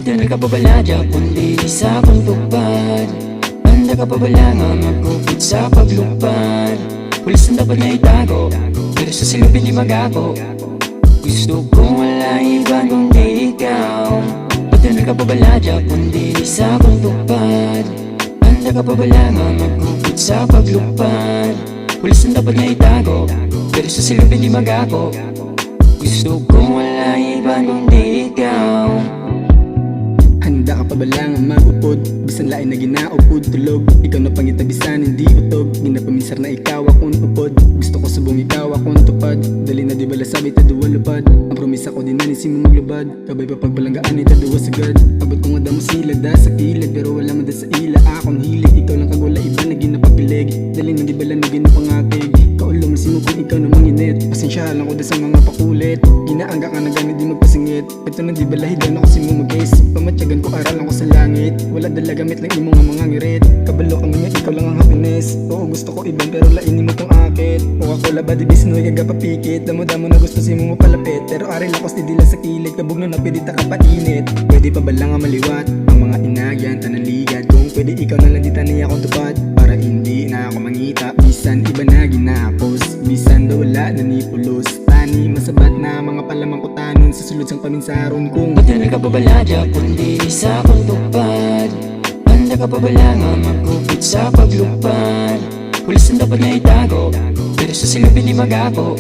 Madagal ka pa bala dyan kundi sa akong tupad. Handa ka pa bala nga magkupit sa paglupad. Pulis ang dapat na itago, pero sa silupin di magago. Gusto kong wala iba kundi ikaw. Madagal ka pa bala dyan kundi sa akong tupad. Handa ka pa bala nga magkupit sa paglupad. Pulis ang dapat na itago, pero sa silupin di magago. Gusto kong wala iba kundi ikaw. Handa ka pa ba lang ang maupod? Bisan lain na ginaupod tulog. Ikaw na pangitabisan, hindi utog. Ginapaminsar na ikaw akong upod. Gusto ko subong ikaw akong tupad. Dali na di bala sabi taduwa lupad. Ang promisa ko di na nisim mo maglubad. Kabay pa pagbalanggaan itaduwa sagad. Abot ko nga damo sila da sa kilid, pero wala man da sa ila akong hilig. Ikaw lang kagula iba na ginapapilig. Dali na di bala na ginapangakig. Kaulo mo kung ikaw namang init. Pasensya lang ko da sa mga pakulit. Ginaangga ka na gani di magpasingit. Ito na di bala hidan ako si mo mag-is. Pamatyagan ko aral ako sa langit. Wala dala gamit lang imo nga mga ngirit. Kabalo ka man ikaw lang ang happiness. Oo gusto ko iban pero lainin mo tong akit. O ako laba di bisnoy agapapikit. Damo-damo na gusto si mo mapalapit. Pero aril ako di dila sa kilid. Kabog na napidita ka painit. Pwede pa ba lang ang maliwat? Ang mga inagyan tanaligad. Kung pwede ikaw na lang di tani akong tupad. Para hindi na ako mangita. Bisan iba na ginapos. Bisan daw wala na ni pulos. Tani masabat na mga palamang kutanon. Sa sulod sang paminsaron kung Madagal ka pa bala dyan kundi sa akong tupad. Handa ka pa bala nga magkupit sa paglupad. Pulis ang dapat na itago, pero sa silupin di magago.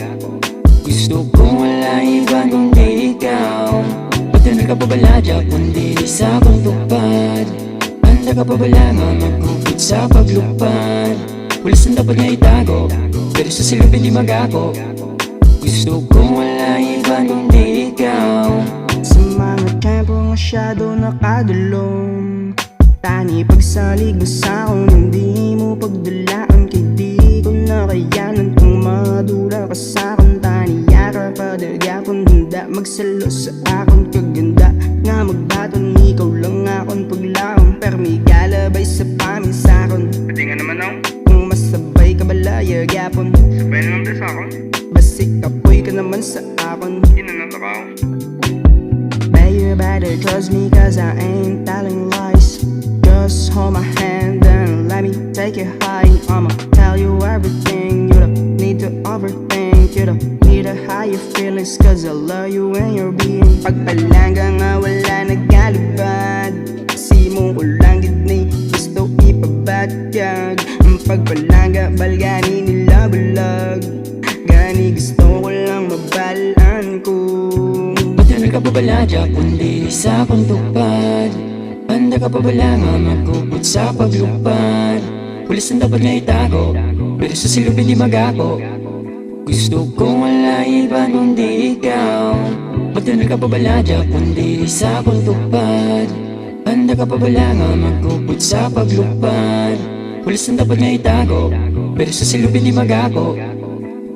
Gusto kong wala iba kundi ikaw. Madagal ka pa bala dyan kundi sa akong tupad. Handa ka pa bala nga magkupit sa paglupad. Pulis ang dapat na itago, pero sa silupin di magago. Gusto kong wala iba kundi ikaw. Sa mga tiyempo masyado nakadulong. Tani pagsalig mo sa'kin, hindi mo pagdulaan. Kay di ko na kayanan kung madula ka sa'kin. Tani yara padagapon, handa magsalo sa akong kaganda. Nga magbaton, ikaw lang akong paglaong. Pero may galabay sa paminsakon. Pwede nga naman ako. Kung masabay ka balaya gapon, Sabay na lang din sa akin. basik kapoy ka naman sa akon. Hindi na natakaw. Bet you better trust me cause I ain't telling lies. Just hold my hand and let me take you high. I'ma tell you everything, you don't need to overthink. You don't need to hide your feelings cause I love you and you're being. Pagpalangga nga wala nagkalibad. Si mo ko lang gidney, gusto ipabatyag. Ang pagpalangga balgani nila bulag. Gani gusto ko lang mabalaan ko. Madagal ka pa bala dyan kundi sa akong tupad. Handa ka pa bala nga magkupit sa paglupad. Pulis ang dapat na itago, pero sa silupin di magago. Gusto kong wala iba kundi ikaw. Madagal ka pa bala dyan kundi sa akong tupad. Handa ka pa bala nga magkupit sa paglupad. Pulis ang dapat na itago, pero sa silupin di magago.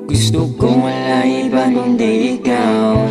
Gusto kong wala iba kundi ikaw.